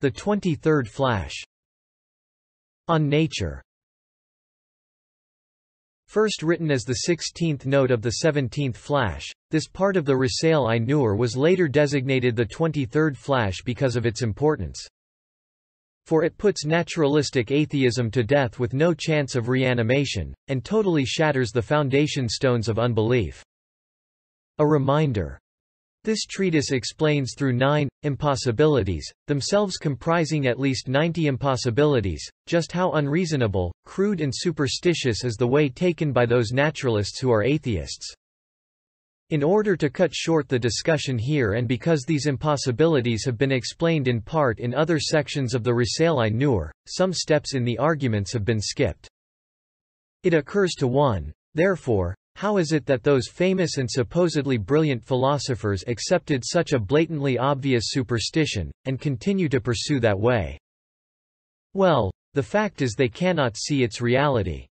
The 23rd Flash. On Nature. First written as the 16th note of the 17th Flash, this part of the Risale I Nur was later designated the 23rd Flash because of its importance. For it puts naturalistic atheism to death with no chance of reanimation, and totally shatters the foundation stones of unbelief. A reminder. This treatise explains through 9 impossibilities, themselves comprising at least 90 impossibilities, just how unreasonable, crude and superstitious is the way taken by those naturalists who are atheists. In order to cut short the discussion here, and because these impossibilities have been explained in part in other sections of the Risale I Nur, some steps in the arguments have been skipped. It occurs to one, therefore, how is it that those famous and supposedly brilliant philosophers accepted such a blatantly obvious superstition, and continue to pursue that way? Well, the fact is they cannot see its reality.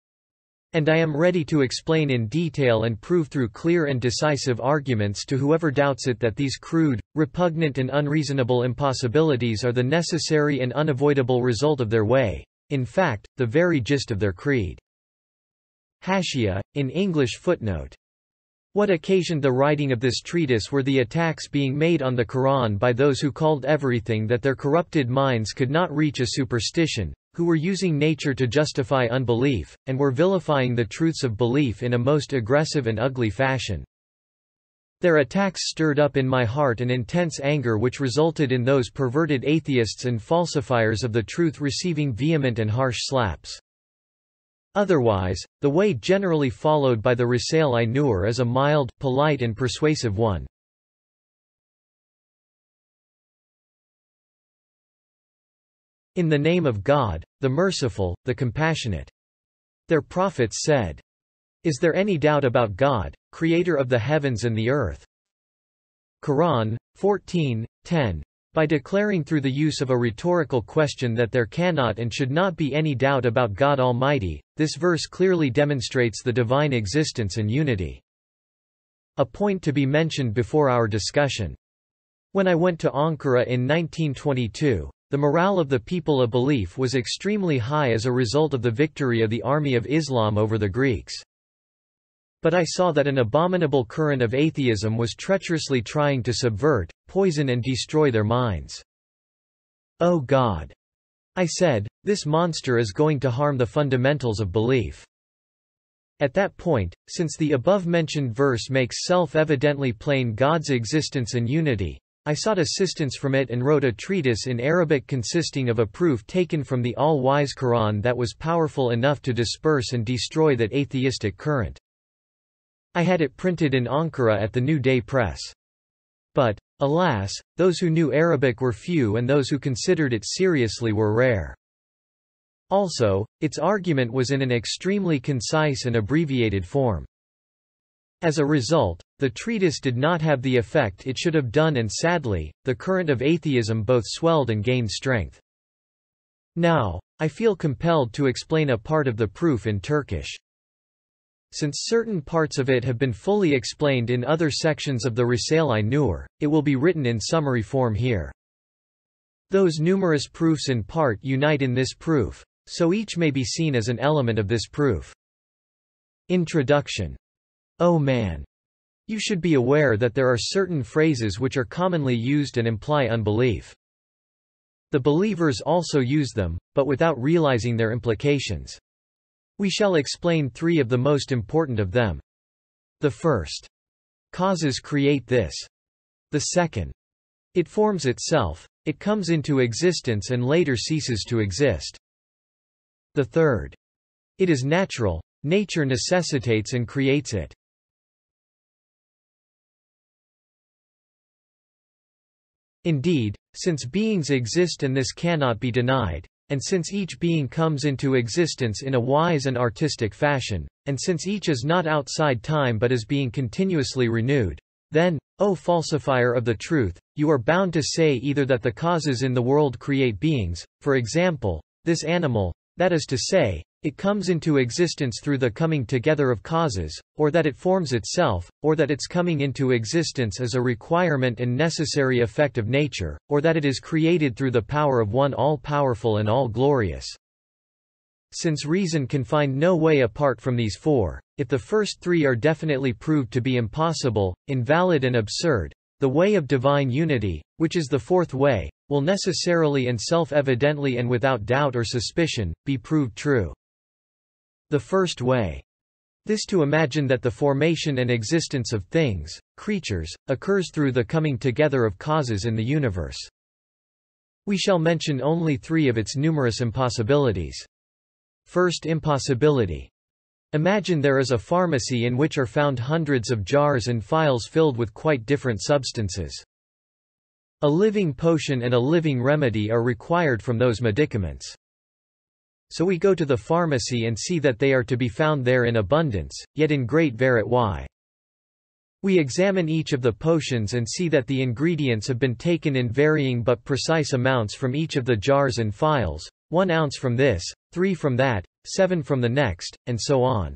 And I am ready to explain in detail and prove through clear and decisive arguments to whoever doubts it that these crude, repugnant and unreasonable impossibilities are the necessary and unavoidable result of their way, in fact, the very gist of their creed. Hashia, in English footnote. What occasioned the writing of this treatise were the attacks being made on the Quran by those who called everything that their corrupted minds could not reach a superstition, who were using nature to justify unbelief, and were vilifying the truths of belief in a most aggressive and ugly fashion. Their attacks stirred up in my heart an intense anger which resulted in those perverted atheists and falsifiers of the truth receiving vehement and harsh slaps. Otherwise, the way generally followed by the Risale I Nur is a mild, polite and persuasive one. In the name of God, the Merciful, the Compassionate. Their prophets said. Is there any doubt about God, Creator of the heavens and the earth? Quran, 14:10. By declaring through the use of a rhetorical question that there cannot and should not be any doubt about God Almighty, this verse clearly demonstrates the divine existence and unity. A point to be mentioned before our discussion. When I went to Ankara in 1922, the morale of the people of belief was extremely high as a result of the victory of the army of Islam over the Greeks. But I saw that an abominable current of atheism was treacherously trying to subvert, poison and destroy their minds. "Oh God," I said, "this monster is going to harm the fundamentals of belief." At that point, since the above-mentioned verse makes self-evidently plain God's existence and unity, I sought assistance from it and wrote a treatise in Arabic consisting of a proof taken from the all-wise Quran that was powerful enough to disperse and destroy that atheistic current. I had it printed in Ankara at the New Day Press. But, alas, those who knew Arabic were few and those who considered it seriously were rare. Also, its argument was in an extremely concise and abbreviated form. As a result, the treatise did not have the effect it should have done, and sadly, the current of atheism both swelled and gained strength. Now, I feel compelled to explain a part of the proof in Turkish. Since certain parts of it have been fully explained in other sections of the Risale I Nur, it will be written in summary form here. Those numerous proofs in part unite in this proof, so each may be seen as an element of this proof. Introduction. Oh man! You should be aware that there are certain phrases which are commonly used and imply unbelief. The believers also use them, but without realizing their implications. We shall explain 3 of the most important of them. The first. Causes create this. The second. It forms itself, it comes into existence and later ceases to exist. The third. It is natural, nature necessitates and creates it. Indeed, since beings exist and this cannot be denied, and since each being comes into existence in a wise and artistic fashion, and since each is not outside time but is being continuously renewed, then, O falsifier of the truth, you are bound to say either that the causes in the world create beings, for example, this animal, that is to say, it comes into existence through the coming together of causes, or that it forms itself, or that its coming into existence is a requirement and necessary effect of nature, or that it is created through the power of one all-powerful and all-glorious. Since reason can find no way apart from these four, if the first three are definitely proved to be impossible, invalid and absurd, the way of divine unity, which is the fourth way, will necessarily and self-evidently and without doubt or suspicion, be proved true. The first way. This to imagine that the formation and existence of things, creatures, occurs through the coming together of causes in the universe. We shall mention only three of its numerous impossibilities. First impossibility. Imagine there is a pharmacy in which are found hundreds of jars and phials filled with quite different substances. A living potion and a living remedy are required from those medicaments. So we go to the pharmacy and see that they are to be found there in abundance, yet in great variety. We examine each of the potions and see that the ingredients have been taken in varying but precise amounts from each of the jars and phials, 1 ounce from this, 3 from that, 7 from the next, and so on.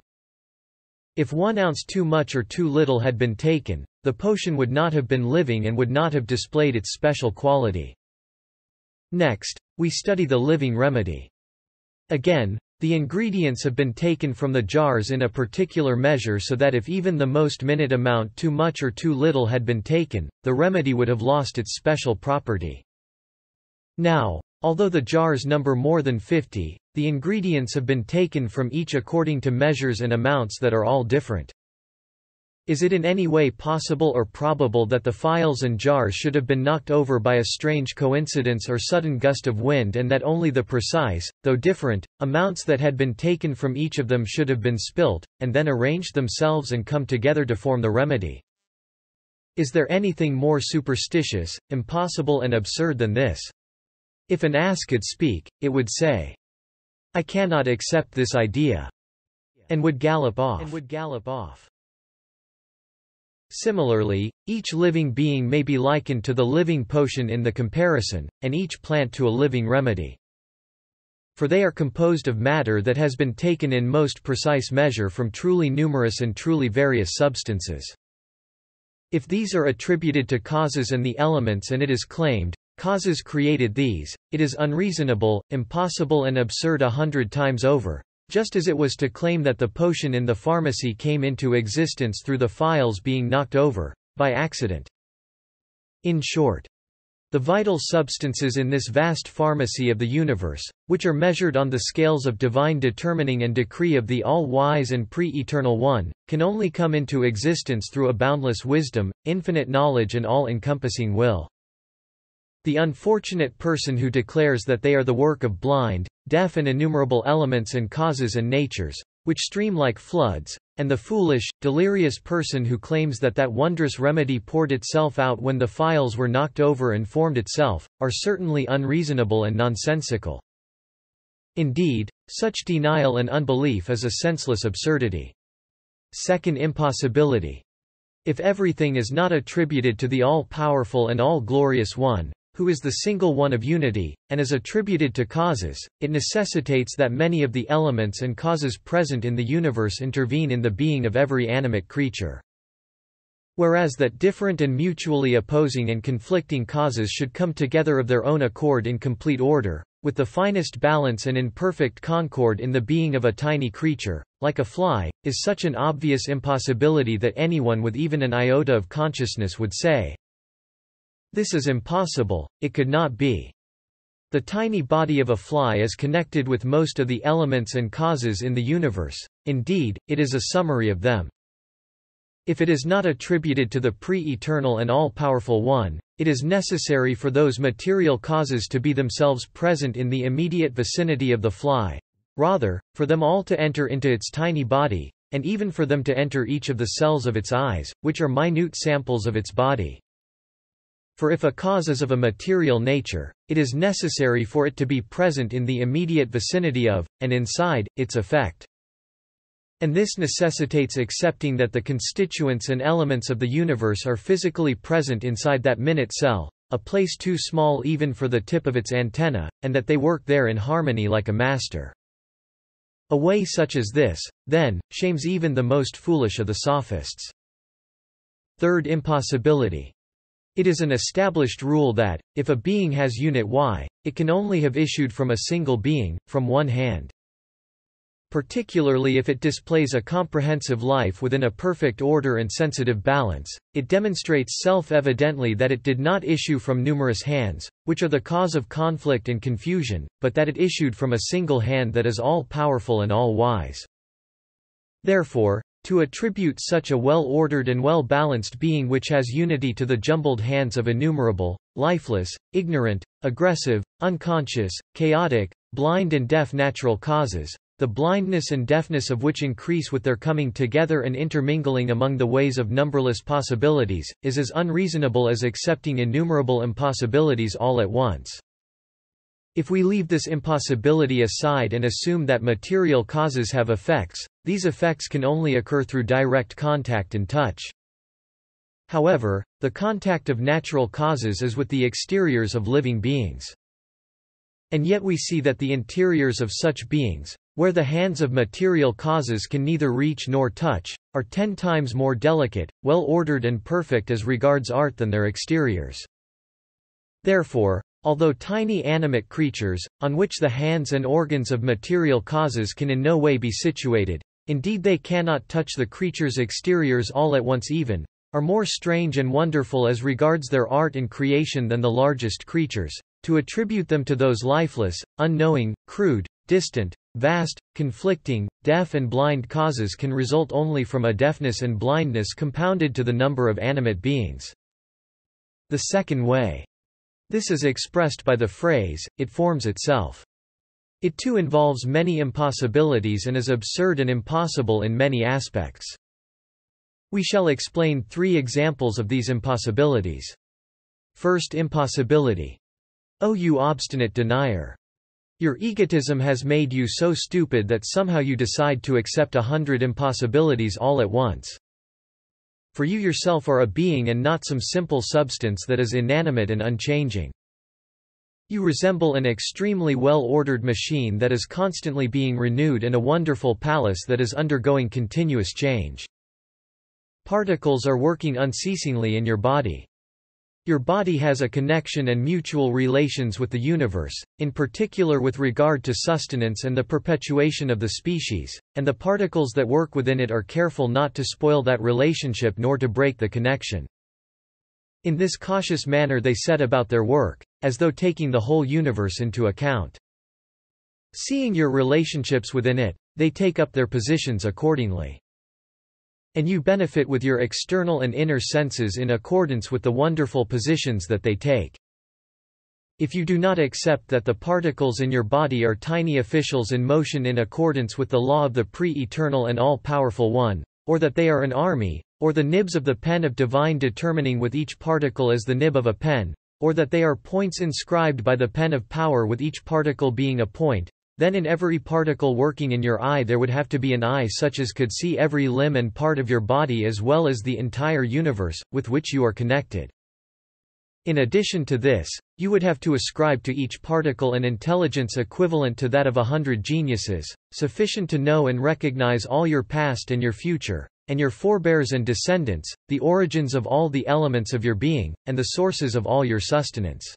If 1 ounce too much or too little had been taken, the potion would not have been living and would not have displayed its special quality. Next, we study the living remedy. Again, the ingredients have been taken from the jars in a particular measure so that if even the most minute amount too much or too little had been taken, the remedy would have lost its special property. Now, although the jars number more than 50, the ingredients have been taken from each according to measures and amounts that are all different. Is it in any way possible or probable that the phials and jars should have been knocked over by a strange coincidence or sudden gust of wind and that only the precise, though different, amounts that had been taken from each of them should have been spilt, and then arranged themselves and come together to form the remedy? Is there anything more superstitious, impossible and absurd than this? If an ass could speak, it would say, "I cannot accept this idea," and would gallop off. Similarly, each living being may be likened to the living potion in the comparison, and each plant to a living remedy. For they are composed of matter that has been taken in most precise measure from truly numerous and truly various substances. If these are attributed to causes and the elements and it is claimed, causes created these, it is unreasonable, impossible and absurd 100 times over. Just as it was to claim that the potion in the pharmacy came into existence through the phials being knocked over, by accident. In short, the vital substances in this vast pharmacy of the universe, which are measured on the scales of divine determining and decree of the all-wise and pre-eternal One, can only come into existence through a boundless wisdom, infinite knowledge and all-encompassing will. The unfortunate person who declares that they are the work of blind, deaf and innumerable elements and causes and natures, which stream like floods, and the foolish, delirious person who claims that that wondrous remedy poured itself out when the phials were knocked over and formed itself, are certainly unreasonable and nonsensical. Indeed, such denial and unbelief is a senseless absurdity. Second impossibility. If everything is not attributed to the all-powerful and all-glorious One, who is the single one of unity, and is attributed to causes, it necessitates that many of the elements and causes present in the universe intervene in the being of every animate creature. Whereas that different and mutually opposing and conflicting causes should come together of their own accord in complete order, with the finest balance and in perfect concord in the being of a tiny creature, like a fly, is such an obvious impossibility that anyone with even an iota of consciousness would say, "This is impossible, it could not be." The tiny body of a fly is connected with most of the elements and causes in the universe, indeed, it is a summary of them. If it is not attributed to the pre-eternal and all-powerful One, it is necessary for those material causes to be themselves present in the immediate vicinity of the fly, rather, for them all to enter into its tiny body, and even for them to enter each of the cells of its eyes, which are minute samples of its body. For if a cause is of a material nature, it is necessary for it to be present in the immediate vicinity of, and inside, its effect. And this necessitates accepting that the constituents and elements of the universe are physically present inside that minute cell, a place too small even for the tip of its antenna, and that they work there in harmony like a master. A way such as this, then, shames even the most foolish of the sophists. Third, impossibility. It is an established rule that, if a being has unit Y, it can only have issued from a single being, from one hand. Particularly if it displays a comprehensive life within a perfect order and sensitive balance, it demonstrates self-evidently that it did not issue from numerous hands, which are the cause of conflict and confusion, but that it issued from a single hand that is all-powerful and all-wise. Therefore, to attribute such a well-ordered and well-balanced being which has unity to the jumbled hands of innumerable, lifeless, ignorant, aggressive, unconscious, chaotic, blind and deaf natural causes, the blindness and deafness of which increase with their coming together and intermingling among the ways of numberless possibilities, is as unreasonable as accepting innumerable impossibilities all at once. If we leave this impossibility aside and assume that material causes have effects, these effects can only occur through direct contact and touch. However, the contact of natural causes is with the exteriors of living beings. And yet we see that the interiors of such beings, where the hands of material causes can neither reach nor touch, are 10 times more delicate, well-ordered and perfect as regards art than their exteriors. Therefore, although tiny animate creatures, on which the hands and organs of material causes can in no way be situated, indeed they cannot touch the creature's exteriors all at once even, are more strange and wonderful as regards their art and creation than the largest creatures, to attribute them to those lifeless, unknowing, crude, distant, vast, conflicting, deaf and blind causes can result only from a deafness and blindness compounded to the number of animate beings. The second way. This is expressed by the phrase, it forms itself. It too involves many impossibilities and is absurd and impossible in many aspects. We shall explain 3 examples of these impossibilities. First, impossibility. O you obstinate denier! Your egotism has made you so stupid that somehow you decide to accept 100 impossibilities all at once. For you yourself are a being and not some simple substance that is inanimate and unchanging. You resemble an extremely well-ordered machine that is constantly being renewed and a wonderful palace that is undergoing continuous change. Particles are working unceasingly in your body. Your body has a connection and mutual relations with the universe, in particular with regard to sustenance and the perpetuation of the species, and the particles that work within it are careful not to spoil that relationship nor to break the connection. In this cautious manner they set about their work, as though taking the whole universe into account. Seeing your relationships within it, they take up their positions accordingly. And you benefit with your external and inner senses in accordance with the wonderful positions that they take. If you do not accept that the particles in your body are tiny officials in motion in accordance with the law of the pre-eternal and all-powerful One, or that they are an army, or the nibs of the pen of divine determining with each particle as the nib of a pen, or that they are points inscribed by the pen of power with each particle being a point, then in every particle working in your eye there would have to be an eye such as could see every limb and part of your body as well as the entire universe, with which you are connected. In addition to this, you would have to ascribe to each particle an intelligence equivalent to that of 100 geniuses, sufficient to know and recognize all your past and your future, and your forebears and descendants, the origins of all the elements of your being, and the sources of all your sustenance.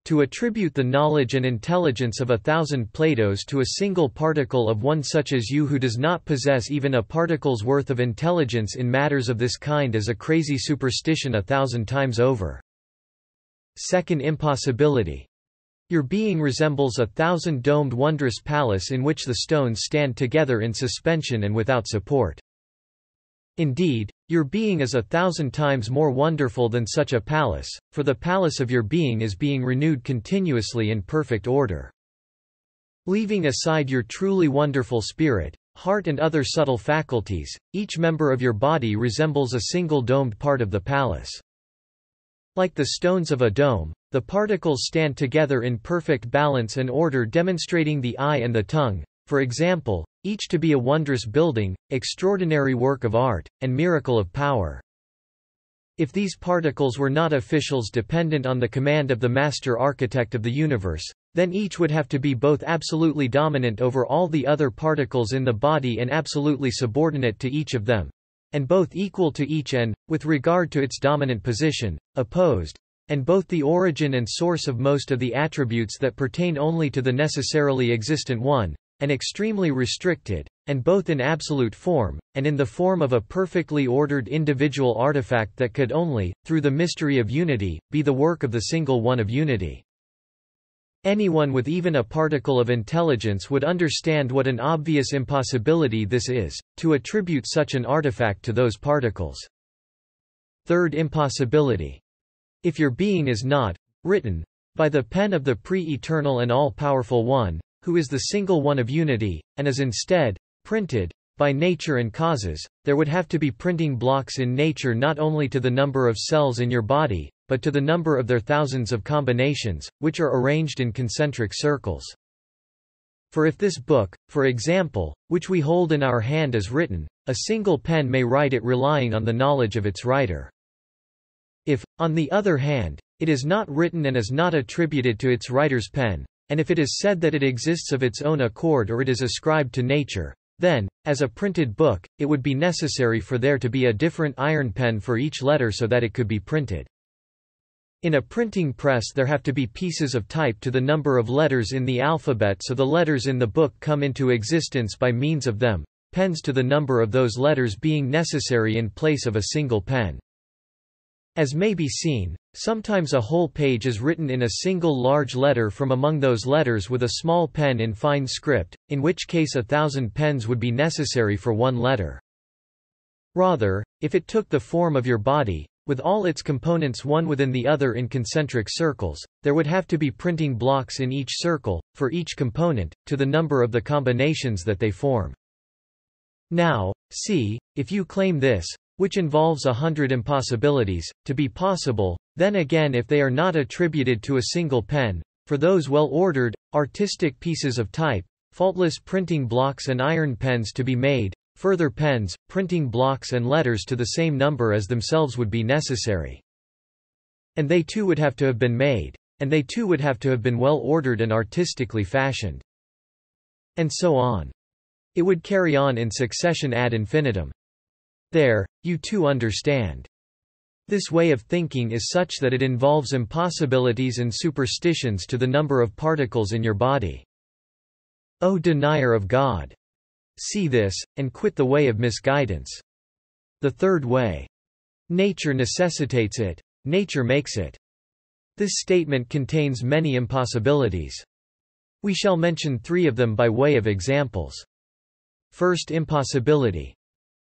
To attribute the knowledge and intelligence of 1,000 Platos to a single particle of one such as you who does not possess even a particle's worth of intelligence in matters of this kind is a crazy superstition 1,000 times over. Second, impossibility. Your being resembles 1,000 domed wondrous palace in which the stones stand together in suspension and without support. Indeed, your being is 1,000 times more wonderful than such a palace, for the palace of your being is being renewed continuously in perfect order. Leaving aside your truly wonderful spirit, heart and other subtle faculties, each member of your body resembles a single domed part of the palace. Like the stones of a dome, the particles stand together in perfect balance and order demonstrating the eye and the tongue, for example, each to be a wondrous building, extraordinary work of art, and miracle of power. If these particles were not officials dependent on the command of the master architect of the universe, then each would have to be both absolutely dominant over all the other particles in the body and absolutely subordinate to each of them, and both equal to each and, with regard to its dominant position, opposed, and both the origin and source of most of the attributes that pertain only to the necessarily existent one, and extremely restricted, and both in absolute form, and in the form of a perfectly ordered individual artifact that could only, through the mystery of unity, be the work of the single one of unity. Anyone with even a particle of intelligence would understand what an obvious impossibility this is, to attribute such an artifact to those particles. Third impossibility. If your being is not written by the pen of the pre-eternal and all-powerful One, who is the single one of unity, and is instead printed by nature and causes, there would have to be printing blocks in nature not only to the number of cells in your body, but to the number of their thousands of combinations, which are arranged in concentric circles. For if this book, for example, which we hold in our hand is written, a single pen may write it relying on the knowledge of its writer. If, on the other hand, it is not written and is not attributed to its writer's pen, and if it is said that it exists of its own accord or it is ascribed to nature, then, as a printed book, it would be necessary for there to be a different iron pen for each letter so that it could be printed. In a printing press there have to be pieces of type to the number of letters in the alphabet so the letters in the book come into existence by means of them, pens to the number of those letters being necessary in place of a single pen. As may be seen, sometimes a whole page is written in a single large letter from among those letters with a small pen in fine script, in which case 1,000 pens would be necessary for one letter. Rather, if it took the form of your body, with all its components one within the other in concentric circles, there would have to be printing blocks in each circle, for each component, to the number of the combinations that they form. Now, see, if you claim this, which involves 100 impossibilities, to be possible, then again if they are not attributed to a single pen, for those well-ordered, artistic pieces of type, faultless printing blocks and iron pens to be made, further pens, printing blocks and letters to the same number as themselves would be necessary. And they too would have to have been made. And they too would have to have been well-ordered and artistically fashioned. And so on. It would carry on in succession ad infinitum. There, you too understand. This way of thinking is such that it involves impossibilities and superstitions to the number of particles in your body. O denier of God! See this, and quit the way of misguidance. The third way. Nature necessitates it. Nature makes it. This statement contains many impossibilities. We shall mention 3 of them by way of examples. First impossibility.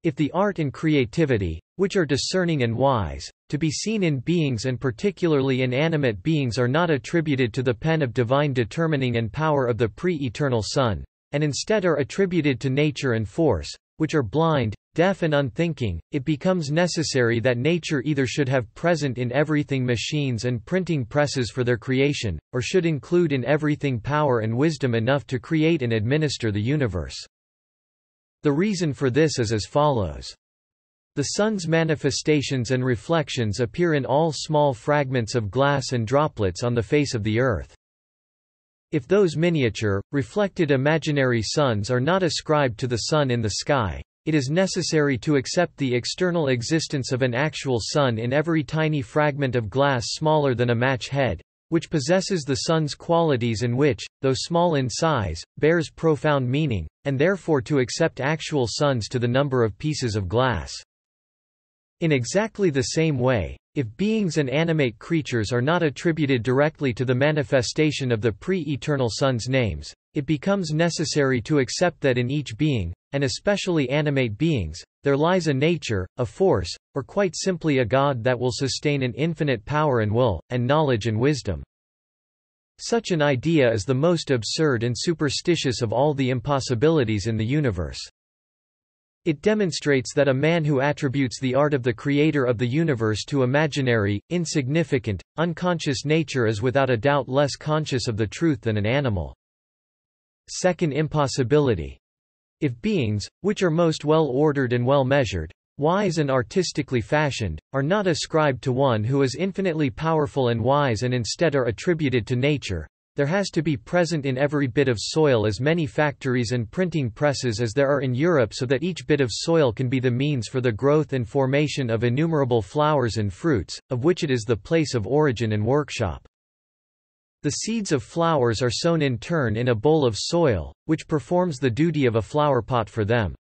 If the art and creativity, which are discerning and wise, to be seen in beings and particularly in animate beings are not attributed to the pen of divine determining and power of the pre-eternal Son, and instead are attributed to nature and force, which are blind, deaf and unthinking, it becomes necessary that nature either should have present in everything machines and printing presses for their creation, or should include in everything power and wisdom enough to create and administer the universe. The reason for this is as follows. The sun's manifestations and reflections appear in all small fragments of glass and droplets on the face of the earth. If those miniature, reflected imaginary suns are not ascribed to the sun in the sky, it is necessary to accept the external existence of an actual sun in every tiny fragment of glass smaller than a match head, which possesses the sun's qualities and which, though small in size, bears profound meaning, and therefore to accept actual suns to the number of pieces of glass. In exactly the same way, if beings and animate creatures are not attributed directly to the manifestation of the pre-eternal Son's names, it becomes necessary to accept that in each being, and especially animate beings, there lies a nature, a force, or quite simply a God that will sustain an infinite power and will, and knowledge and wisdom. Such an idea is the most absurd and superstitious of all the impossibilities in the universe. It demonstrates that a man who attributes the art of the creator of the universe to imaginary, insignificant, unconscious nature is without a doubt less conscious of the truth than an animal. Second impossibility. If beings, which are most well-ordered and well-measured, wise and artistically fashioned, are not ascribed to one who is infinitely powerful and wise and instead are attributed to nature, There has to be present in every bit of soil as many factories and printing presses as there are in Europe, so that each bit of soil can be the means for the growth and formation of innumerable flowers and fruits, of which it is the place of origin and workshop. The seeds of flowers are sown in turn in a bowl of soil, which performs the duty of a flower pot for them.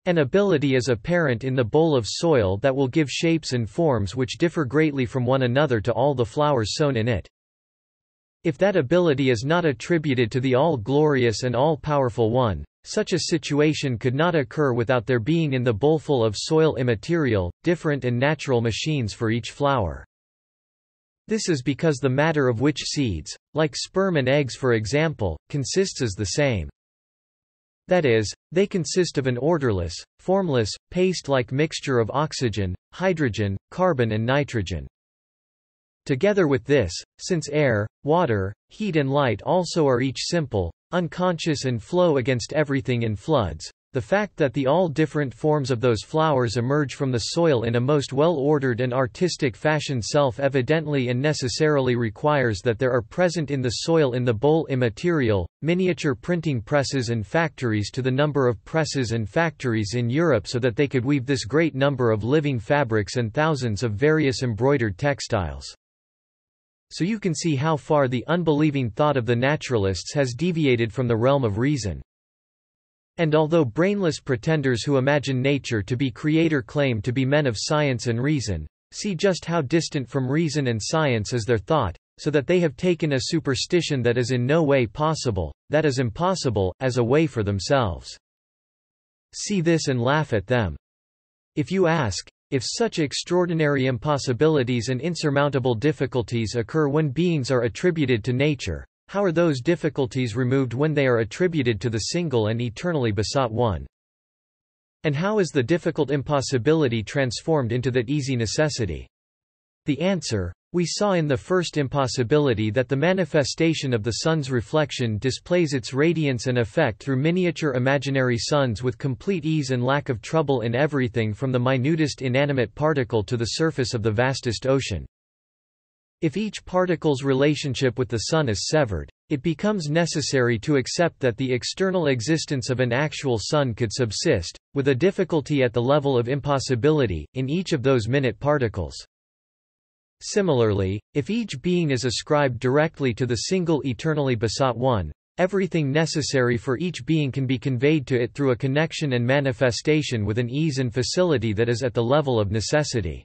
An ability is apparent in the bowl of soil that will give shapes and forms which differ greatly from one another to all the flowers sown in it. If that ability is not attributed to the all-glorious and all-powerful One, such a situation could not occur without there being in the bowlful of soil immaterial, different and natural machines for each flower. This is because the matter of which seeds, like sperm and eggs for example, consists is the same. That is, they consist of an orderless, formless, paste-like mixture of oxygen, hydrogen, carbon and nitrogen. Together with this, since air, water, heat and light also are each simple, unconscious and flow against everything in floods, the fact that the all different forms of those flowers emerge from the soil in a most well-ordered and artistic fashion self-evidently and necessarily requires that there are present in the soil in the bowl immaterial, miniature printing presses and factories to the number of presses and factories in Europe so that they could weave this great number of living fabrics and thousands of various embroidered textiles. So you can see how far the unbelieving thought of the naturalists has deviated from the realm of reason. And although brainless pretenders who imagine nature to be creator claim to be men of science and reason, see just how distant from reason and science is their thought, so that they have taken a superstition that is in no way possible, that is impossible, as a way for themselves. See this and laugh at them. If you ask, if such extraordinary impossibilities and insurmountable difficulties occur when beings are attributed to nature, how are those difficulties removed when they are attributed to the single and eternally besought One? And how is the difficult impossibility transformed into that easy necessity? The answer: we saw in the first impossibility that the manifestation of the sun's reflection displays its radiance and effect through miniature imaginary suns with complete ease and lack of trouble in everything from the minutest inanimate particle to the surface of the vastest ocean. If each particle's relationship with the sun is severed, it becomes necessary to accept that the external existence of an actual sun could subsist, with a difficulty at the level of impossibility, in each of those minute particles. Similarly, if each being is ascribed directly to the single eternally besought One, everything necessary for each being can be conveyed to it through a connection and manifestation with an ease and facility that is at the level of necessity.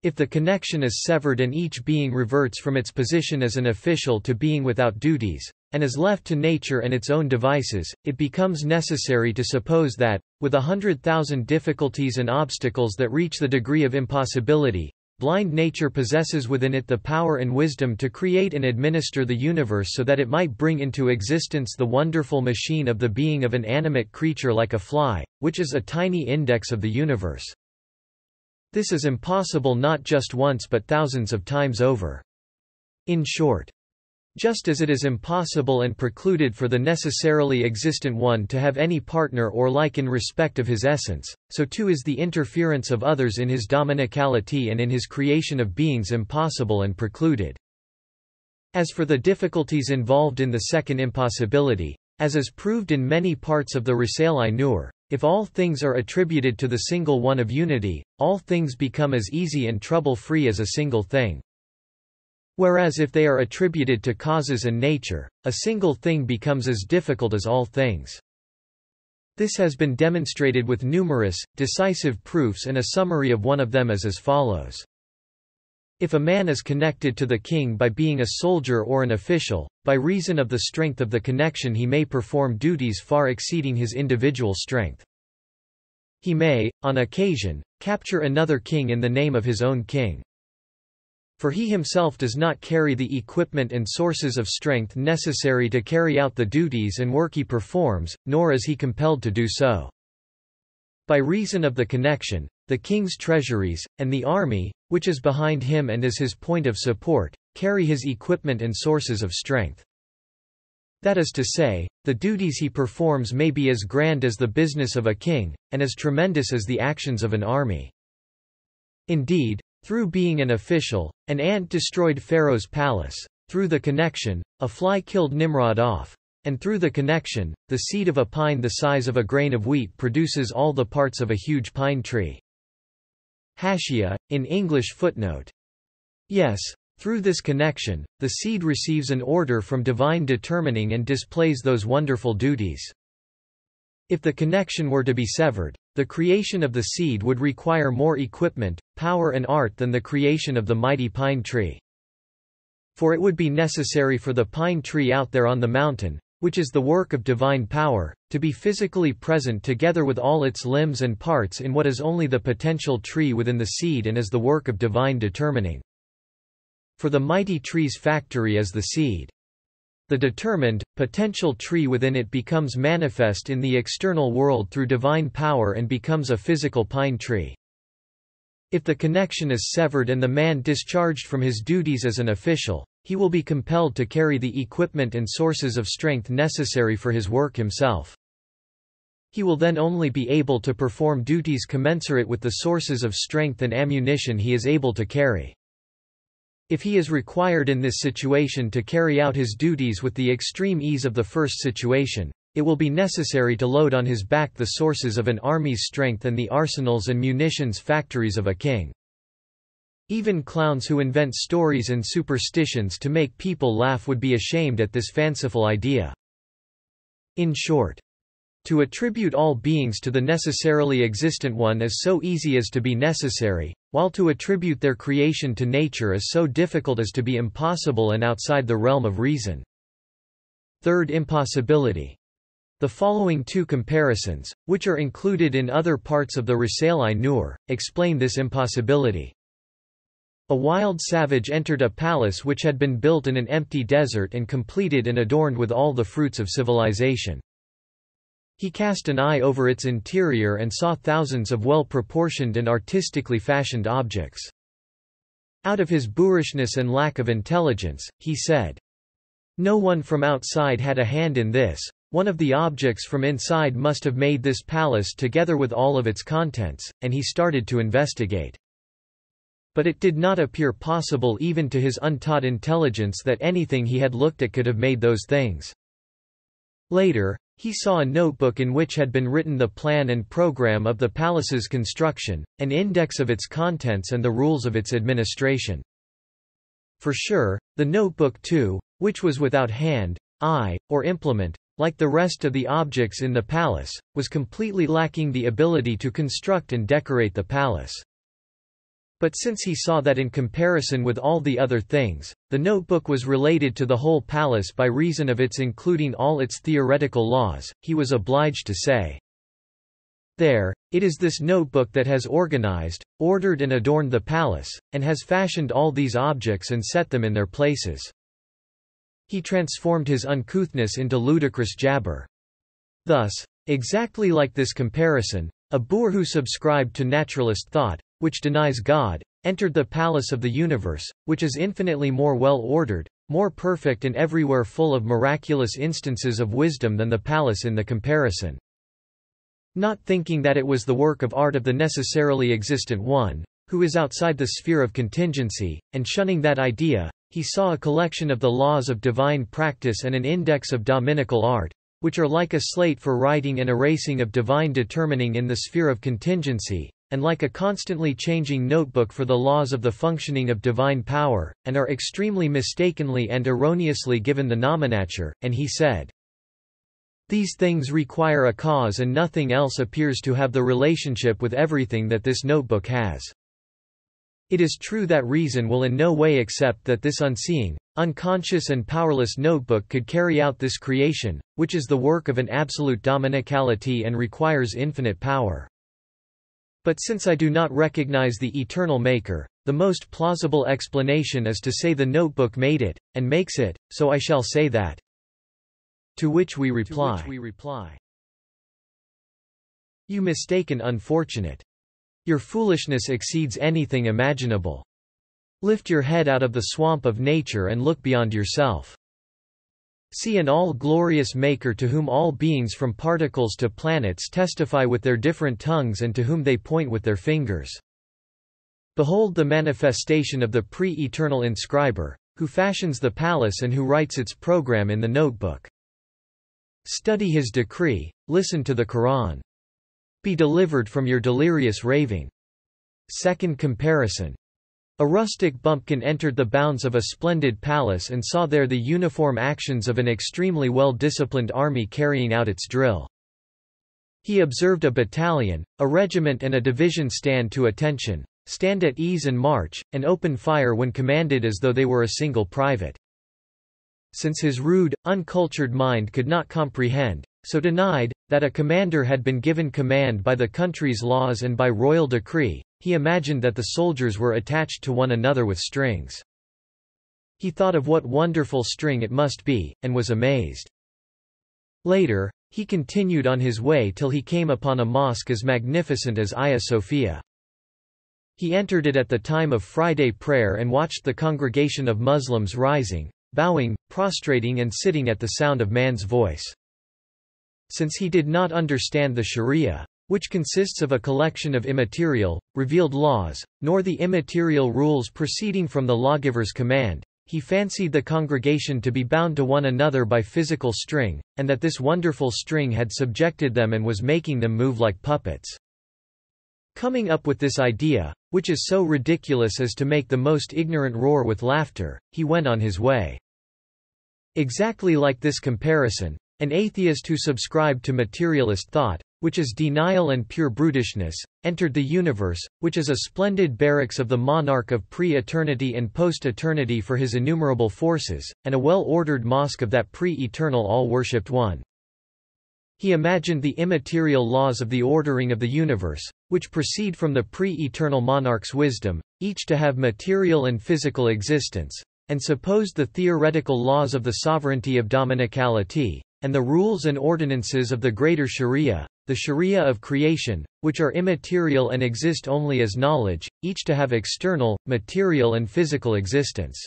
If the connection is severed and each being reverts from its position as an official to being without duties, and is left to nature and its own devices, it becomes necessary to suppose that, with 100,000 difficulties and obstacles that reach the degree of impossibility, blind nature possesses within it the power and wisdom to create and administer the universe so that it might bring into existence the wonderful machine of the being of an animate creature like a fly, which is a tiny index of the universe. This is impossible not just once but thousands of times over. In short, just as it is impossible and precluded for the necessarily existent One to have any partner or like in respect of his essence, so too is the interference of others in his dominicality and in his creation of beings impossible and precluded. As for the difficulties involved in the second impossibility, as is proved in many parts of the Risale Nur, if all things are attributed to the single One of unity, all things become as easy and trouble-free as a single thing. Whereas if they are attributed to causes and nature, a single thing becomes as difficult as all things. This has been demonstrated with numerous, decisive proofs, and a summary of one of them is as follows. If a man is connected to the king by being a soldier or an official, by reason of the strength of the connection he may perform duties far exceeding his individual strength. He may, on occasion, capture another king in the name of his own king. For he himself does not carry the equipment and sources of strength necessary to carry out the duties and work he performs, nor is he compelled to do so. By reason of the connection, the king's treasuries, and the army, which is behind him and is his point of support, carry his equipment and sources of strength. That is to say, the duties he performs may be as grand as the business of a king, and as tremendous as the actions of an army. Indeed, through being an official, an ant destroyed Pharaoh's palace. Through the connection, a fly killed Nimrod off. And through the connection, the seed of a pine the size of a grain of wheat produces all the parts of a huge pine tree. Hashia, in English footnote. Yes, through this connection, the seed receives an order from divine determining and displays those wonderful duties. If the connection were to be severed, the creation of the seed would require more equipment, power and art than the creation of the mighty pine tree. For it would be necessary for the pine tree out there on the mountain, which is the work of divine power, to be physically present together with all its limbs and parts in what is only the potential tree within the seed and is the work of divine determining. For the mighty tree's factory is the seed. The determined, potential tree within it becomes manifest in the external world through divine power and becomes a physical pine tree. If the connection is severed and the man discharged from his duties as an official, he will be compelled to carry the equipment and sources of strength necessary for his work himself. He will then only be able to perform duties commensurate with the sources of strength and ammunition he is able to carry. If he is required in this situation to carry out his duties with the extreme ease of the first situation, it will be necessary to load on his back the sources of an army's strength and the arsenals and munitions factories of a king. Even clowns who invent stories and superstitions to make people laugh would be ashamed at this fanciful idea. In short, to attribute all beings to the necessarily existent one is so easy as to be necessary, while to attribute their creation to nature is so difficult as to be impossible and outside the realm of reason. Third impossibility. The following two comparisons, which are included in other parts of the Risale Nur, explain this impossibility. A wild savage entered a palace which had been built in an empty desert and completed and adorned with all the fruits of civilization. He cast an eye over its interior and saw thousands of well-proportioned and artistically fashioned objects. Out of his boorishness and lack of intelligence, he said, "No one from outside had a hand in this. One of the objects from inside must have made this palace together with all of its contents," and he started to investigate. But it did not appear possible even to his untaught intelligence that anything he had looked at could have made those things. Later, he saw a notebook in which had been written the plan and program of the palace's construction, an index of its contents and the rules of its administration. For sure, the notebook too, which was without hand, eye, or implement, like the rest of the objects in the palace, was completely lacking the ability to construct and decorate the palace. But since he saw that in comparison with all the other things, the notebook was related to the whole palace by reason of its including all its theoretical laws, he was obliged to say, "There, it is this notebook that has organized, ordered and adorned the palace, and has fashioned all these objects and set them in their places." He transformed his uncouthness into ludicrous jabber. Thus, exactly like this comparison, a boor who subscribed to naturalist thought, which denies God, entered the palace of the universe, which is infinitely more well-ordered, more perfect and everywhere full of miraculous instances of wisdom than the palace in the comparison. Not thinking that it was the work of art of the necessarily existent one, who is outside the sphere of contingency, and shunning that idea, he saw a collection of the laws of divine practice and an index of dominical art, which are like a slate for writing and erasing of divine determining in the sphere of contingency, and like a constantly changing notebook for the laws of the functioning of divine power, and are extremely mistakenly and erroneously given the nomenclature, and he said, "These things require a cause and nothing else appears to have the relationship with everything that this notebook has. It is true that reason will in no way accept that this unseeing, unconscious and powerless notebook could carry out this creation, which is the work of an absolute dominicality and requires infinite power. But since I do not recognize the eternal Maker, the most plausible explanation is to say the notebook made it, and makes it, so I shall say that." To which we reply, "You mistaken unfortunate. Your foolishness exceeds anything imaginable. Lift your head out of the swamp of nature and look beyond yourself. See an all-glorious Maker to whom all beings from particles to planets testify with their different tongues and to whom they point with their fingers. Behold the manifestation of the pre-eternal inscriber, who fashions the palace and who writes its program in the notebook. Study his decree, listen to the Quran. Be delivered from your delirious raving. Second comparison. A rustic bumpkin entered the bounds of a splendid palace and saw there the uniform actions of an extremely well-disciplined army carrying out its drill. He observed a battalion, a regiment and a division stand to attention, stand at ease and march, and open fire when commanded as though they were a single private. Since his rude, uncultured mind could not comprehend, so denied, that a commander had been given command by the country's laws and by royal decree, he imagined that the soldiers were attached to one another with strings. He thought of what wonderful string it must be, and was amazed. Later, he continued on his way till he came upon a mosque as magnificent as Hagia Sophia. He entered it at the time of Friday prayer and watched the congregation of Muslims rising, bowing, prostrating and sitting at the sound of man's voice. Since he did not understand the Sharia, which consists of a collection of immaterial, revealed laws, nor the immaterial rules proceeding from the lawgiver's command, he fancied the congregation to be bound to one another by physical string, and that this wonderful string had subjected them and was making them move like puppets. Coming up with this idea, which is so ridiculous as to make the most ignorant roar with laughter, he went on his way. Exactly like this comparison, an atheist who subscribed to materialist thought, which is denial and pure brutishness, entered the universe, which is a splendid barracks of the monarch of pre-eternity and post-eternity for his innumerable forces, and a well-ordered mosque of that pre-eternal all-worshipped one. He imagined the immaterial laws of the ordering of the universe, which proceed from the pre-eternal monarch's wisdom, each to have material and physical existence, and supposed the theoretical laws of the sovereignty of dominicality, and the rules and ordinances of the greater Sharia, the Sharia of creation, which are immaterial and exist only as knowledge, each to have external, material and physical existence.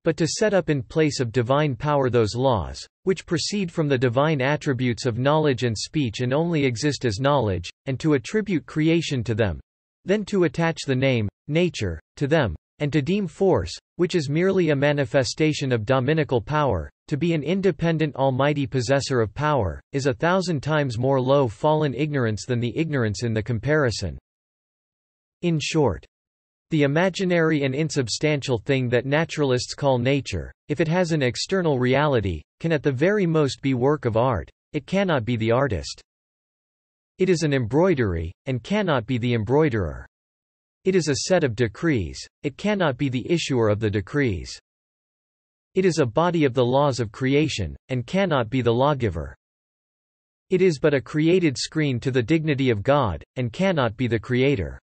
But to set up in place of divine power those laws, which proceed from the divine attributes of knowledge and speech and only exist as knowledge, and to attribute creation to them, then to attach the name, nature, to them, and to deem force, which is merely a manifestation of dominical power, to be an independent almighty possessor of power, is 1,000 times more low-fallen ignorance than the ignorance in the comparison. In short, the imaginary and insubstantial thing that naturalists call nature, if it has an external reality, can at the very most be work of art, it cannot be the artist. It is an embroidery, and cannot be the embroiderer. It is a set of decrees, it cannot be the issuer of the decrees. It is a body of the laws of creation, and cannot be the lawgiver. It is but a created screen to the dignity of God, and cannot be the creator.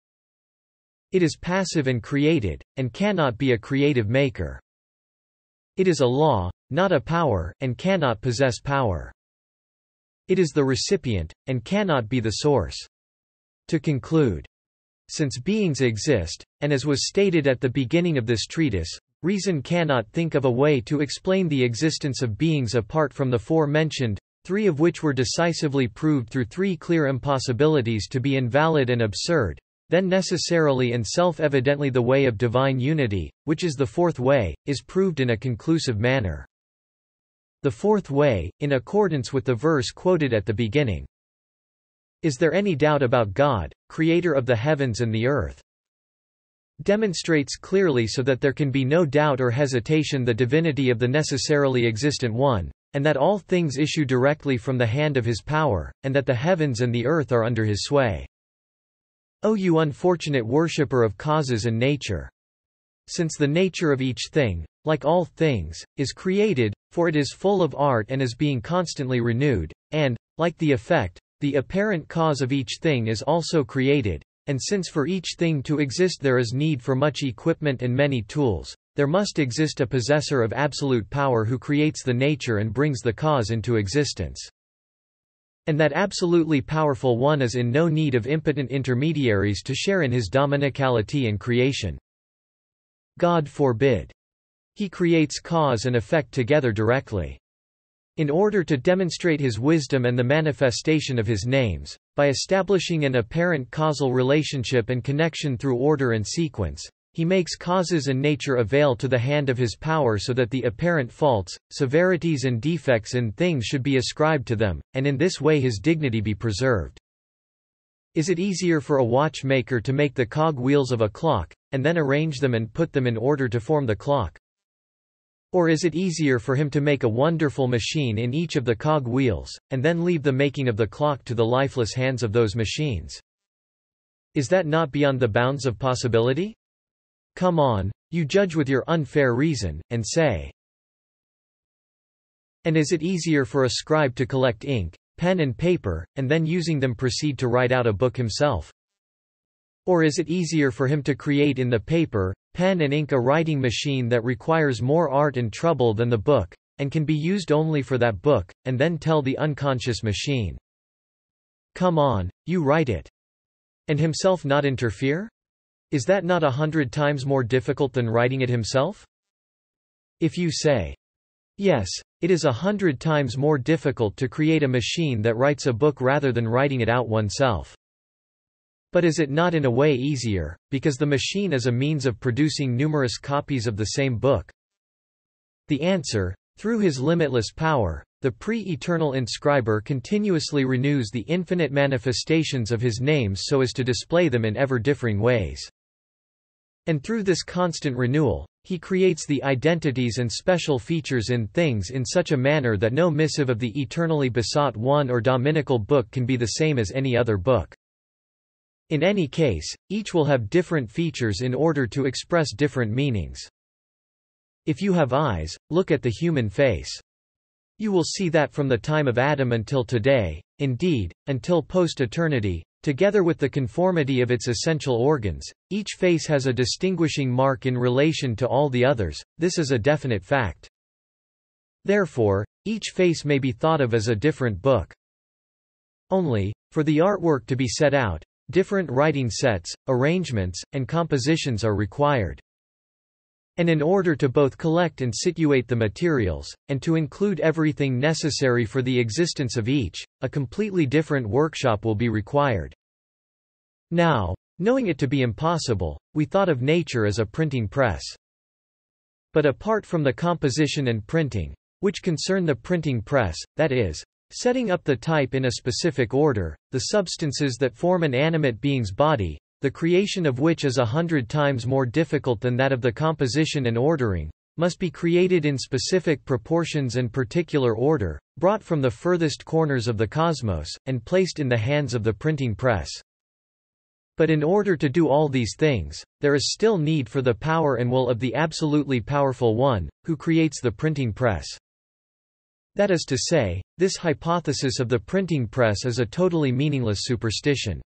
It is passive and created, and cannot be a creative maker. It is a law, not a power, and cannot possess power. It is the recipient, and cannot be the source. To conclude, since beings exist, and as was stated at the beginning of this treatise, reason cannot think of a way to explain the existence of beings apart from the four-mentioned, three of which were decisively proved through three clear impossibilities to be invalid and absurd, then necessarily and self-evidently the way of divine unity, which is the fourth way, is proved in a conclusive manner. The fourth way, in accordance with the verse quoted at the beginning. Is there any doubt about God, creator of the heavens and the earth? Demonstrates clearly so that there can be no doubt or hesitation the divinity of the necessarily existent one, and that all things issue directly from the hand of his power, and that the heavens and the earth are under his sway. O you unfortunate worshipper of causes and nature! Since the nature of each thing, like all things, is created, for it is full of art and is being constantly renewed, and, like the effect, the apparent cause of each thing is also created, and since for each thing to exist there is need for much equipment and many tools, there must exist a possessor of absolute power who creates the nature and brings the cause into existence. And that absolutely powerful one is in no need of impotent intermediaries to share in his dominicality and creation. God forbid. He creates cause and effect together directly. In order to demonstrate his wisdom and the manifestation of his names, by establishing an apparent causal relationship and connection through order and sequence, he makes causes and nature avail to the hand of his power so that the apparent faults, severities and defects in things should be ascribed to them, and in this way his dignity be preserved. Is it easier for a watchmaker to make the cog wheels of a clock, and then arrange them and put them in order to form the clock? Or is it easier for him to make a wonderful machine in each of the cog wheels, and then leave the making of the clock to the lifeless hands of those machines? Is that not beyond the bounds of possibility? Come on, you judge with your unfair reason, and say. And is it easier for a scribe to collect ink, pen and paper, and then using them proceed to write out a book himself? Or is it easier for him to create in the paper, pen and ink a writing machine that requires more art and trouble than the book, and can be used only for that book, and then tell the unconscious machine, "Come on, you write it," and himself not interfere? Is that not 100 times more difficult than writing it himself? If you say, "Yes, it is 100 times more difficult to create a machine that writes a book rather than writing it out oneself." But is it not in a way easier, because the machine is a means of producing numerous copies of the same book? The answer: through his limitless power, the pre-eternal inscriber continuously renews the infinite manifestations of his names so as to display them in ever-differing ways. And through this constant renewal, he creates the identities and special features in things in such a manner that no missive of the eternally besought one or dominical book can be the same as any other book. In any case, each will have different features in order to express different meanings. If you have eyes, look at the human face. You will see that from the time of Adam until today, indeed, until post-eternity, together with the conformity of its essential organs, each face has a distinguishing mark in relation to all the others. This is a definite fact. Therefore, each face may be thought of as a different book. Only, for the artwork to be set out, different writing sets, arrangements, and compositions are required. And in order to both collect and situate the materials, and to include everything necessary for the existence of each, a completely different workshop will be required. Now, knowing it to be impossible, we thought of nature as a printing press. But apart from the composition and printing, which concern the printing press, that is, setting up the type in a specific order, the substances that form an animate being's body, the creation of which is 100 times more difficult than that of the composition and ordering, must be created in specific proportions and particular order, brought from the furthest corners of the cosmos, and placed in the hands of the printing press. But in order to do all these things, there is still need for the power and will of the absolutely powerful one, who creates the printing press. That is to say, this hypothesis of the printing press is a totally meaningless superstition.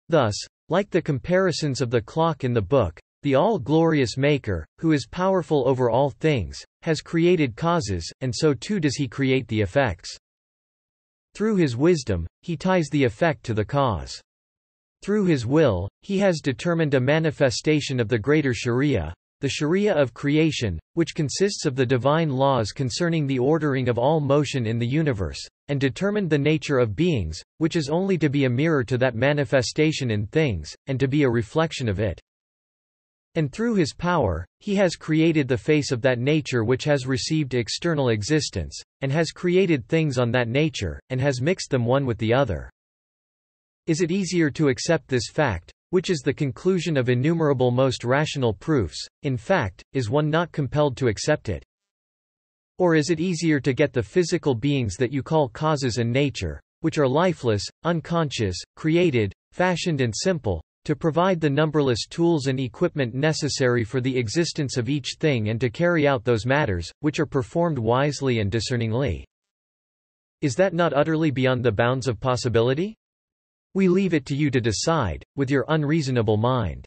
Thus, like the comparisons of the clock in the book, the all-glorious Maker, who is powerful over all things, has created causes, and so too does he create the effects. Through his wisdom, he ties the effect to the cause. Through his will, he has determined a manifestation of the greater Sharia, the Sharia of creation, which consists of the divine laws concerning the ordering of all motion in the universe, and determined the nature of beings, which is only to be a mirror to that manifestation in things, and to be a reflection of it. And through his power, he has created the face of that nature which has received external existence, and has created things on that nature, and has mixed them one with the other. Is it easier to accept this fact, which is the conclusion of innumerable most rational proofs, in fact, is one not compelled to accept it? Or is it easier to get the physical beings that you call causes and nature, which are lifeless, unconscious, created, fashioned and simple, to provide the numberless tools and equipment necessary for the existence of each thing and to carry out those matters, which are performed wisely and discerningly? Is that not utterly beyond the bounds of possibility? We leave it to you to decide, with your unreasonable mind.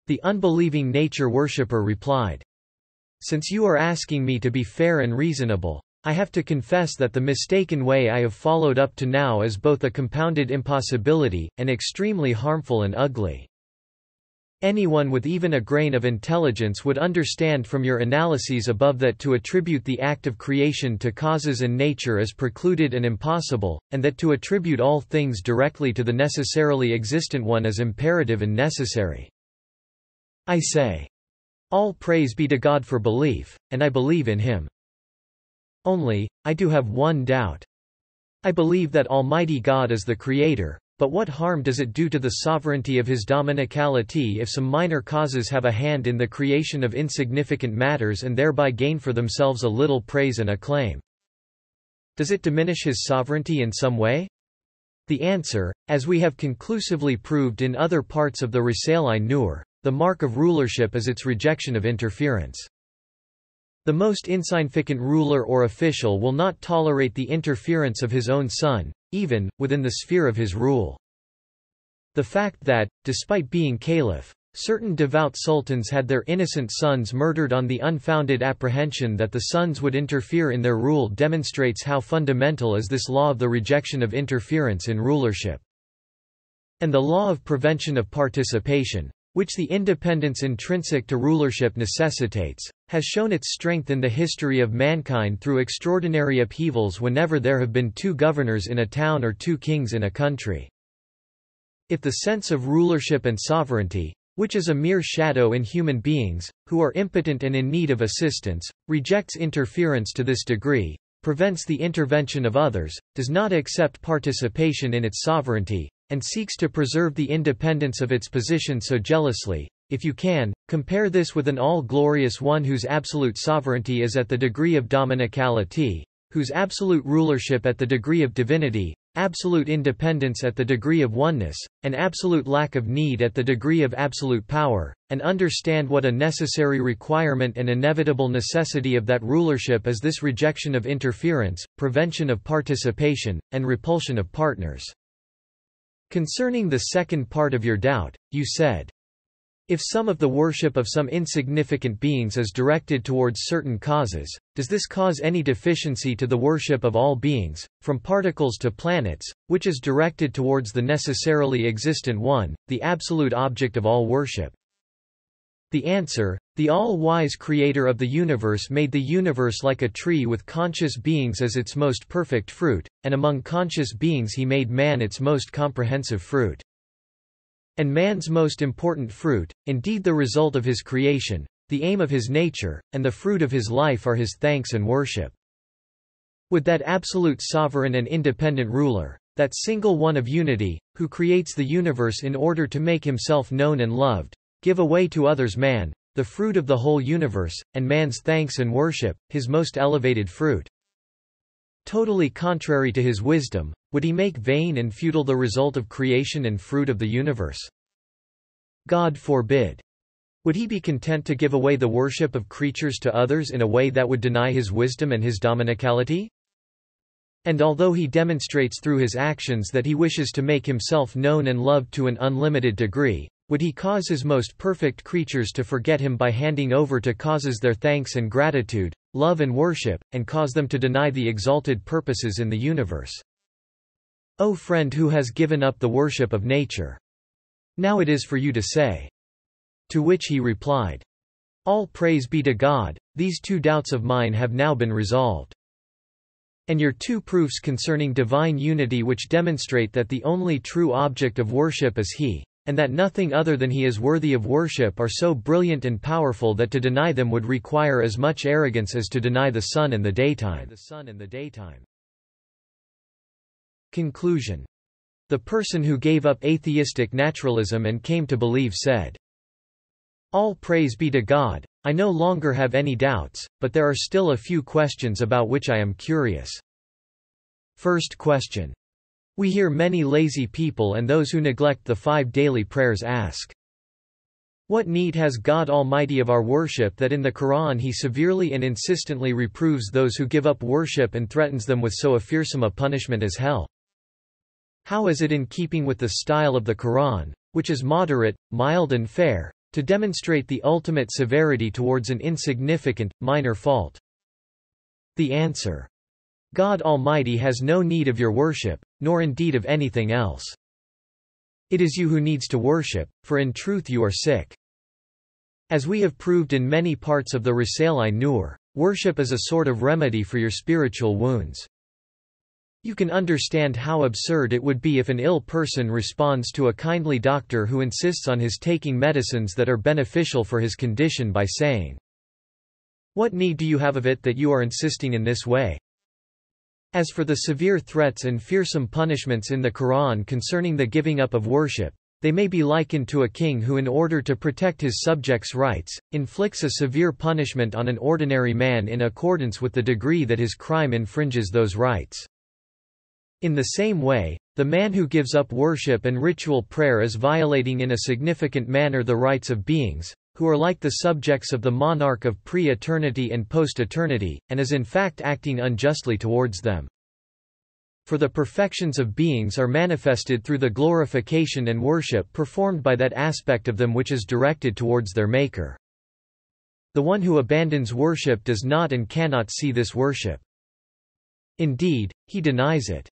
The unbelieving nature worshipper replied, "Since you are asking me to be fair and reasonable, I have to confess that the mistaken way I have followed up to now is both a compounded impossibility, and extremely harmful and ugly. Anyone with even a grain of intelligence would understand from your analyses above that to attribute the act of creation to causes and nature is precluded and impossible, and that to attribute all things directly to the necessarily existent one is imperative and necessary. I say, all praise be to God for belief, and I believe in Him. Only, I do have one doubt. I believe that Almighty God is the Creator, but what harm does it do to the sovereignty of His dominicality if some minor causes have a hand in the creation of insignificant matters and thereby gain for themselves a little praise and acclaim? Does it diminish His sovereignty in some way? The answer, as we have conclusively proved in other parts of the Risale Nur, the mark of rulership is its rejection of interference. The most insignificant ruler or official will not tolerate the interference of his own son, even within the sphere of his rule. The fact that, despite being caliph, certain devout sultans had their innocent sons murdered on the unfounded apprehension that the sons would interfere in their rule demonstrates how fundamental is this law of the rejection of interference in rulership. And the law of prevention of participation, which the independence intrinsic to rulership necessitates, has shown its strength in the history of mankind through extraordinary upheavals whenever there have been two governors in a town or two kings in a country. If the sense of rulership and sovereignty, which is a mere shadow in human beings, who are impotent and in need of assistance, rejects interference to this degree, prevents the intervention of others, does not accept participation in its sovereignty, and seeks to preserve the independence of its position so jealously, if you can, compare this with an all-glorious one whose absolute sovereignty is at the degree of dominicality, whose absolute rulership at the degree of divinity, absolute independence at the degree of oneness, and absolute lack of need at the degree of absolute power, and understand what a necessary requirement and inevitable necessity of that rulership is this rejection of interference, prevention of participation, and repulsion of partners. Concerning the second part of your doubt, you said, if some of the worship of some insignificant beings is directed towards certain causes, does this cause any deficiency to the worship of all beings, from particles to planets, which is directed towards the necessarily existent one, the absolute object of all worship? The answer, the all-wise Creator of the universe made the universe like a tree with conscious beings as its most perfect fruit, and among conscious beings He made man its most comprehensive fruit. And man's most important fruit, indeed the result of his creation, the aim of his nature, and the fruit of his life are his thanks and worship. Would that absolute sovereign and independent ruler, that single one of unity, who creates the universe in order to make himself known and loved, give away to others man, the fruit of the whole universe, and man's thanks and worship, his most elevated fruit? Totally contrary to his wisdom, would he make vain and futile the result of creation and fruit of the universe? God forbid. Would he be content to give away the worship of creatures to others in a way that would deny his wisdom and his dominicality? And although he demonstrates through his actions that he wishes to make himself known and loved to an unlimited degree, would he cause his most perfect creatures to forget him by handing over to causes their thanks and gratitude, love and worship, and cause them to deny the exalted purposes in the universe? O friend who has given up the worship of nature! Now it is for you to say. To which he replied, all praise be to God, these two doubts of mine have now been resolved. And your two proofs concerning divine unity which demonstrate that the only true object of worship is He, and that nothing other than He is worthy of worship are so brilliant and powerful that to deny them would require as much arrogance as to deny the sun in the daytime. Conclusion. The person who gave up atheistic naturalism and came to believe said, all praise be to God, I no longer have any doubts, but there are still a few questions about which I am curious. First question. We hear many lazy people and those who neglect the 5 daily prayers ask, what need has God Almighty of our worship that in the Quran He severely and insistently reproves those who give up worship and threatens them with so fearsome a punishment as hell? How is it in keeping with the style of the Quran, which is moderate, mild and fair, to demonstrate the ultimate severity towards an insignificant, minor fault? The answer. God Almighty has no need of your worship, nor indeed of anything else. It is you who needs to worship, for in truth you are sick. As we have proved in many parts of the Risale Nur, worship is a sort of remedy for your spiritual wounds. You can understand how absurd it would be if an ill person responds to a kindly doctor who insists on his taking medicines that are beneficial for his condition by saying, "What need do you have of it that you are insisting in this way?" As for the severe threats and fearsome punishments in the Quran concerning the giving up of worship, they may be likened to a king who, in order to protect his subjects' rights, inflicts a severe punishment on an ordinary man in accordance with the degree that his crime infringes those rights. In the same way, the man who gives up worship and ritual prayer is violating in a significant manner the rights of beings, who are like the subjects of the monarch of pre-eternity and post-eternity, and is in fact acting unjustly towards them. For the perfections of beings are manifested through the glorification and worship performed by that aspect of them which is directed towards their Maker. The one who abandons worship does not and cannot see this worship. Indeed, he denies it.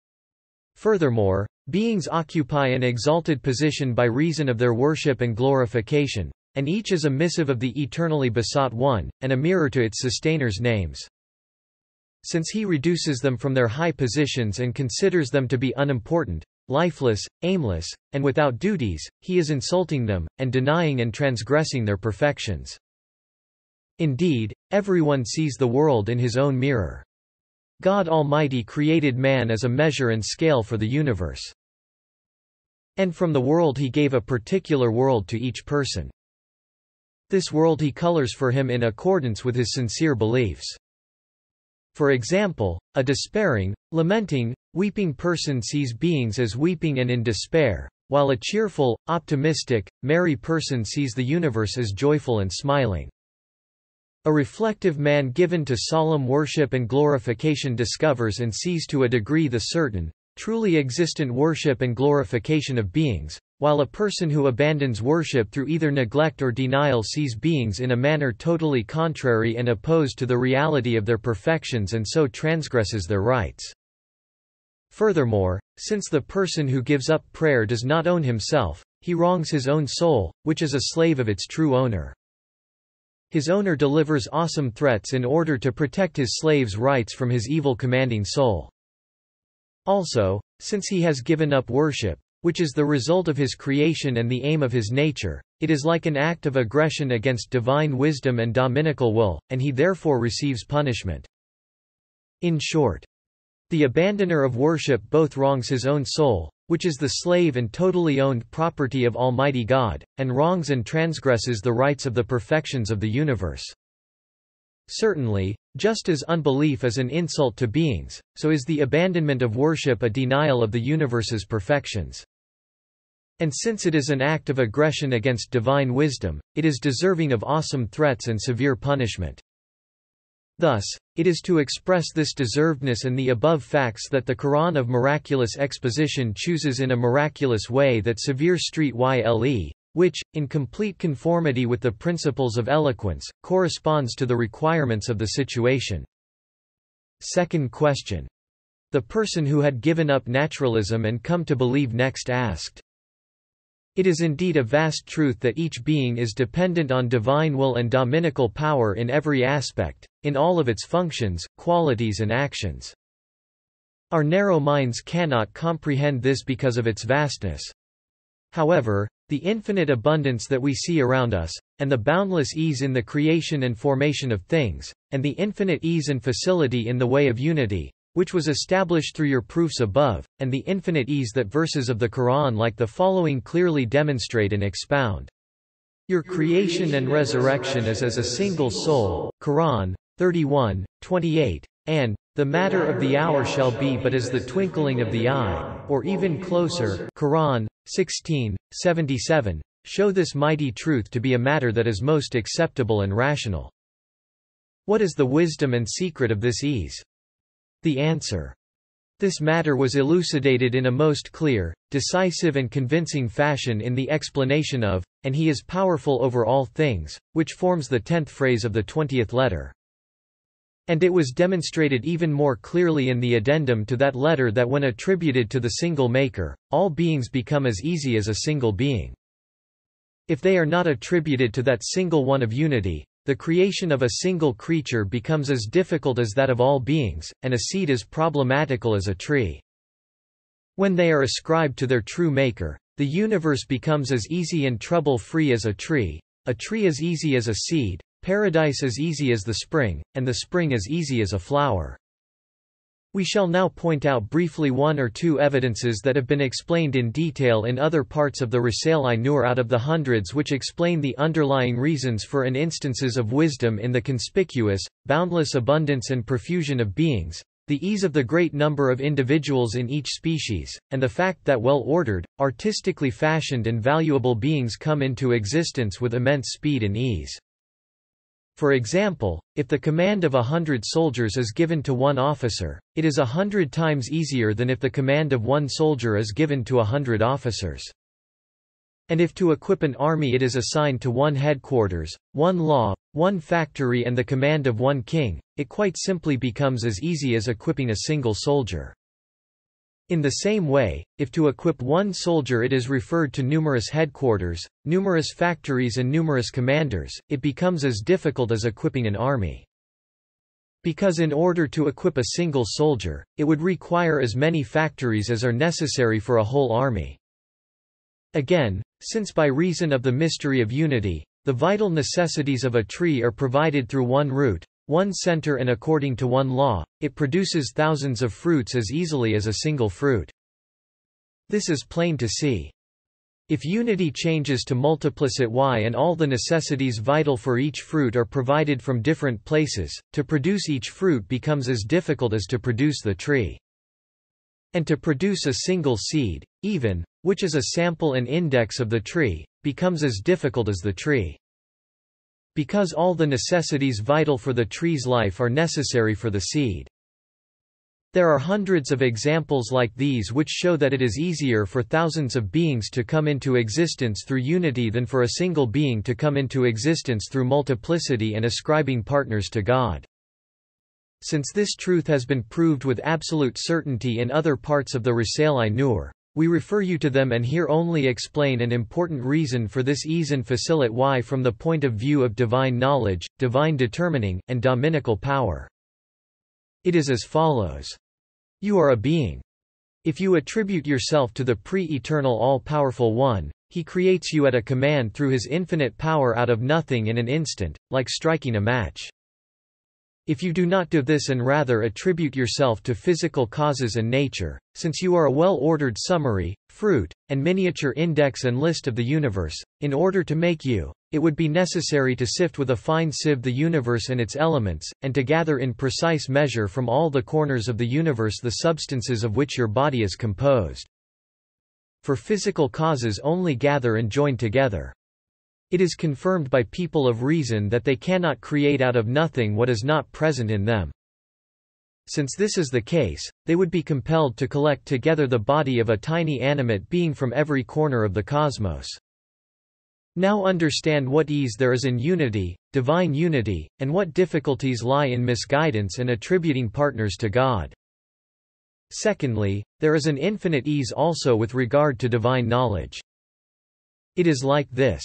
Furthermore, beings occupy an exalted position by reason of their worship and glorification, and each is a missive of the eternally besought One, and a mirror to its sustainers' names. Since he reduces them from their high positions and considers them to be unimportant, lifeless, aimless, and without duties, he is insulting them, and denying and transgressing their perfections. Indeed, everyone sees the world in his own mirror. God Almighty created man as a measure and scale for the universe. And from the world he gave a particular world to each person. This world he colors for him in accordance with his sincere beliefs. For example, a despairing, lamenting, weeping person sees beings as weeping and in despair, while a cheerful, optimistic, merry person sees the universe as joyful and smiling. A reflective man given to solemn worship and glorification discovers and sees to a degree the certain, truly existent worship and glorification of beings, while a person who abandons worship through either neglect or denial sees beings in a manner totally contrary and opposed to the reality of their perfections and so transgresses their rights. Furthermore, since the person who gives up prayer does not own himself, he wrongs his own soul, which is a slave of its true owner. His owner delivers awesome threats in order to protect his slave's rights from his evil commanding soul. Also, since he has given up worship, which is the result of his creation and the aim of his nature, it is like an act of aggression against divine wisdom and dominical will, and he therefore receives punishment. In short, the abandoner of worship both wrongs his own soul, which is the slave and totally owned property of Almighty God, and wrongs and transgresses the rights of the perfections of the universe. Certainly, just as unbelief is an insult to beings, so is the abandonment of worship a denial of the universe's perfections. And since it is an act of aggression against divine wisdom, it is deserving of awesome threats and severe punishment. Thus, it is to express this deservedness and the above facts that the Quran of miraculous exposition chooses in a miraculous way that severe street yle, which, in complete conformity with the principles of eloquence, corresponds to the requirements of the situation. Second question. The person who had given up naturalism and come to believe next asked, "It is indeed a vast truth that each being is dependent on divine will and dominical power in every aspect, in all of its functions, qualities and actions. Our narrow minds cannot comprehend this because of its vastness. However, the infinite abundance that we see around us, and the boundless ease in the creation and formation of things, and the infinite ease and facility in the way of unity, which was established through your proofs above, and the infinite ease that verses of the Quran like the following clearly demonstrate and expound. Your creation and resurrection is as a single soul, Quran 31:28, and the matter of the hour shall be but as the twinkling of the eye, or even closer, Quran 16:77, show this mighty truth to be a matter that is most acceptable and rational. What is the wisdom and secret of this ease? The answer. This matter was elucidated in a most clear, decisive and convincing fashion in the explanation of, and he is powerful over all things, which forms the 10th phrase of the 20th letter. And it was demonstrated even more clearly in the addendum to that letter that when attributed to the single Maker, all beings become as easy as a single being. If they are not attributed to that single one of unity, the creation of a single creature becomes as difficult as that of all beings, and a seed as problematical as a tree. When they are ascribed to their true maker, the universe becomes as easy and trouble-free as a tree as easy as a seed, paradise as easy as the spring, and the spring as easy as a flower. We shall now point out briefly one or two evidences that have been explained in detail in other parts of the Risale Nur out of the hundreds which explain the underlying reasons for and instances of wisdom in the conspicuous, boundless abundance and profusion of beings, the ease of the great number of individuals in each species, and the fact that well-ordered, artistically fashioned and valuable beings come into existence with immense speed and ease. For example, if the command of 100 soldiers is given to one officer, it is 100 times easier than if the command of one soldier is given to 100 officers. And if to equip an army it is assigned to one headquarters, one law, one factory and the command of one king, it quite simply becomes as easy as equipping a single soldier. In the same way, if to equip one soldier it is referred to numerous headquarters, numerous factories and numerous commanders, it becomes as difficult as equipping an army. Because in order to equip a single soldier, it would require as many factories as are necessary for a whole army. Again, since by reason of the mystery of unity, the vital necessities of a tree are provided through one root, one center and according to one law, it produces thousands of fruits as easily as a single fruit. This is plain to see. If unity changes to multiplicit y and all the necessities vital for each fruit are provided from different places, to produce each fruit becomes as difficult as to produce the tree. And to produce a single seed, even, which is a sample and index of the tree, becomes as difficult as the tree. Because all the necessities vital for the tree's life are necessary for the seed. There are hundreds of examples like these which show that it is easier for thousands of beings to come into existence through unity than for a single being to come into existence through multiplicity and ascribing partners to God. Since this truth has been proved with absolute certainty in other parts of the Risale Nur, we refer you to them and here only explain an important reason for this ease and facility from the point of view of divine knowledge, divine determining, and dominical power. It is as follows. You are a being. If you attribute yourself to the pre-eternal all-powerful One, He creates you at a command through His infinite power out of nothing in an instant, like striking a match. If you do not do this and rather attribute yourself to physical causes and nature, since you are a well-ordered summary, fruit, and miniature index and list of the universe, in order to make you, it would be necessary to sift with a fine sieve the universe and its elements, and to gather in precise measure from all the corners of the universe the substances of which your body is composed. For physical causes only gather and join together. It is confirmed by people of reason that they cannot create out of nothing what is not present in them. Since this is the case, they would be compelled to collect together the body of a tiny animate being from every corner of the cosmos. Now understand what ease there is in unity, divine unity, and what difficulties lie in misguidance and attributing partners to God. Secondly, there is an infinite ease also with regard to divine knowledge. It is like this.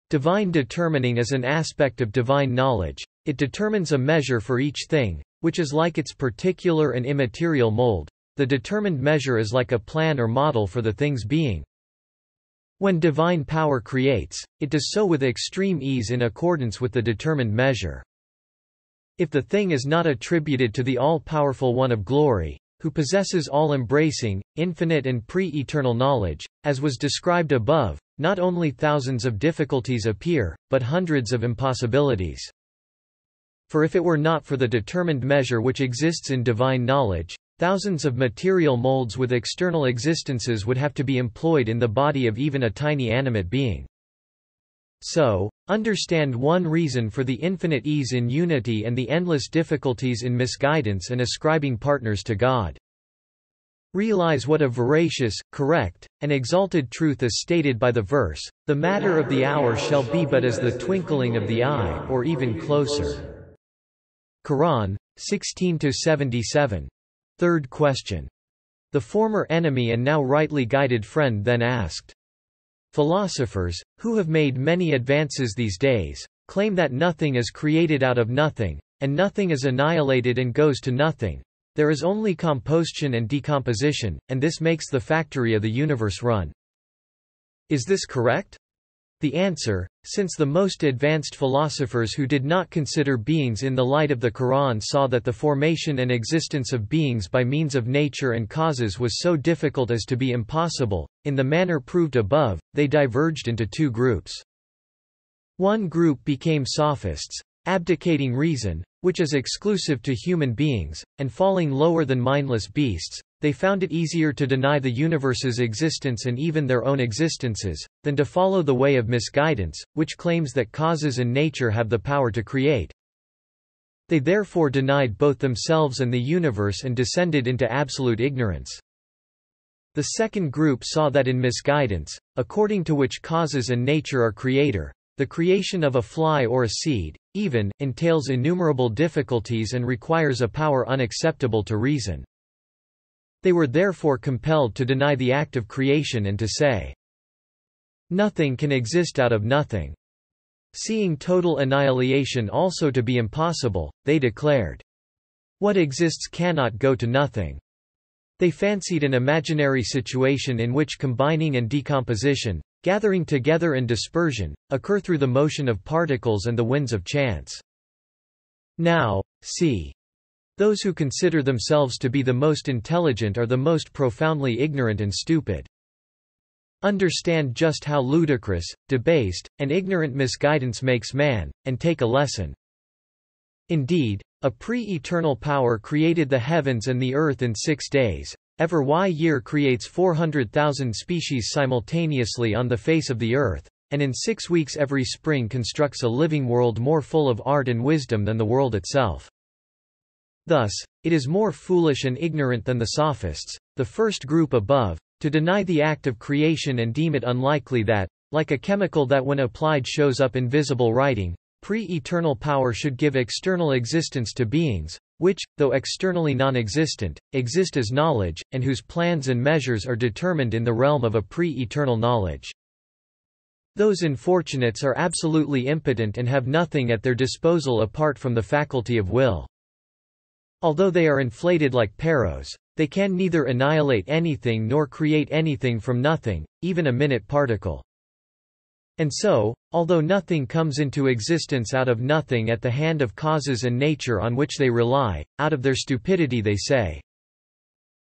Divine determining is an aspect of divine knowledge. It determines a measure for each thing, which is like its particular and immaterial mold. The determined measure is like a plan or model for the thing's being. When divine power creates, it does so with extreme ease in accordance with the determined measure. If the thing is not attributed to the all-powerful One of glory, who possesses all-embracing, infinite and pre-eternal knowledge, as was described above, not only thousands of difficulties appear, but hundreds of impossibilities. For if it were not for the determined measure which exists in divine knowledge, thousands of material molds with external existences would have to be employed in the body of even a tiny animate being. So, understand one reason for the infinite ease in unity and the endless difficulties in misguidance and ascribing partners to God. Realize what a veracious, correct, and exalted truth is stated by the verse, "The matter of the hour shall be but as the twinkling of the eye, or even closer." Quran, 16-77. Third question. The former enemy and now rightly guided friend then asked, "Philosophers, who have made many advances these days, claim that nothing is created out of nothing, and nothing is annihilated and goes to nothing. There is only composition and decomposition, and this makes the factory of the universe run. Is this correct? The answer, since the most advanced philosophers who did not consider beings in the light of the Quran saw that the formation and existence of beings by means of nature and causes was so difficult as to be impossible, in the manner proved above, they diverged into two groups. One group became sophists, abdicating reason, which is exclusive to human beings, and falling lower than mindless beasts. They found it easier to deny the universe's existence and even their own existences, than to follow the way of misguidance, which claims that causes and nature have the power to create. They therefore denied both themselves and the universe and descended into absolute ignorance. The second group saw that in misguidance, according to which causes and nature are creator, the creation of a fly or a seed, even, entails innumerable difficulties and requires a power unacceptable to reason. They were therefore compelled to deny the act of creation and to say, "Nothing can exist out of nothing." Seeing total annihilation also to be impossible, they declared, "What exists cannot go to nothing." They fancied an imaginary situation in which combining and decomposition, gathering together and dispersion, occur through the motion of particles and the winds of chance. Now, see. Those who consider themselves to be the most intelligent are the most profoundly ignorant and stupid. Understand just how ludicrous, debased, and ignorant misguidance makes man, and take a lesson. Indeed, a pre-eternal power created the heavens and the earth in 6 days. Every year creates 400,000 species simultaneously on the face of the earth, and in 6 weeks every spring constructs a living world more full of art and wisdom than the world itself. Thus, it is more foolish and ignorant than the sophists, the first group above, to deny the act of creation and deem it unlikely that, like a chemical that when applied shows up in visible writing, pre-eternal power should give external existence to beings, which, though externally non-existent, exist as knowledge, and whose plans and measures are determined in the realm of a pre-eternal knowledge. Those unfortunates are absolutely impotent and have nothing at their disposal apart from the faculty of will. Although they are inflated like parrots, they can neither annihilate anything nor create anything from nothing, even a minute particle. And so, although nothing comes into existence out of nothing at the hand of causes and nature on which they rely, out of their stupidity they say,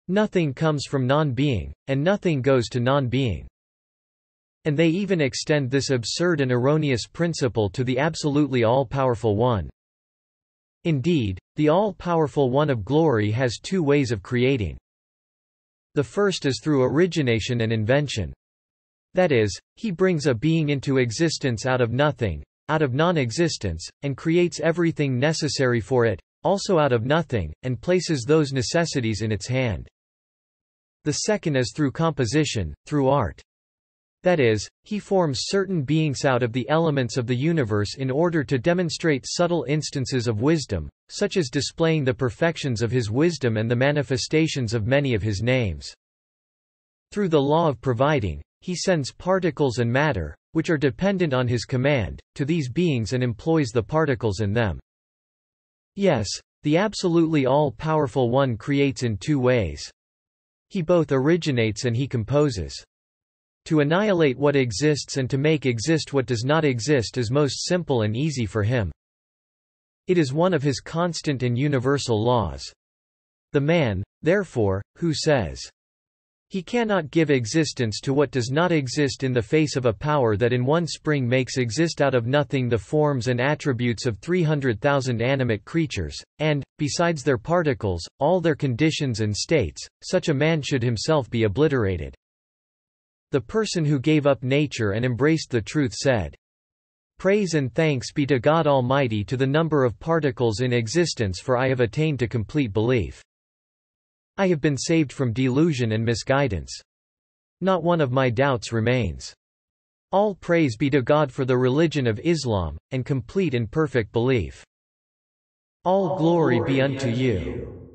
"Nothing comes from non-being, and nothing goes to non-being." And they even extend this absurd and erroneous principle to the absolutely all-powerful One. Indeed, the all-powerful One of glory has two ways of creating. The first is through origination and invention. That is, he brings a being into existence out of nothing, out of non-existence, and creates everything necessary for it, also out of nothing, and places those necessities in its hand. The second is through composition, through art. That is, he forms certain beings out of the elements of the universe in order to demonstrate subtle instances of wisdom, such as displaying the perfections of his wisdom and the manifestations of many of his names. Through the law of providing, he sends particles and matter, which are dependent on his command, to these beings and employs the particles in them. Yes, the absolutely all-powerful One creates in two ways. He both originates and he composes. To annihilate what exists and to make exist what does not exist is most simple and easy for him. It is one of his constant and universal laws. The man, therefore, who says, he cannot give existence to what does not exist in the face of a power that in one spring makes exist out of nothing the forms and attributes of 300,000 animate creatures, and, besides their particles, all their conditions and states, such a man should himself be obliterated. The person who gave up nature and embraced the truth said, "Praise and thanks be to God Almighty to the number of particles in existence, for I have attained to complete belief. I have been saved from delusion and misguidance. Not one of my doubts remains. All praise be to God for the religion of Islam, and complete and perfect belief. All glory be unto you.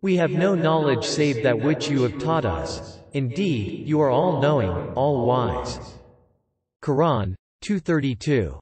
We have no knowledge save that which you have taught us. Indeed, you are all-knowing, all-wise." Quran 2:32.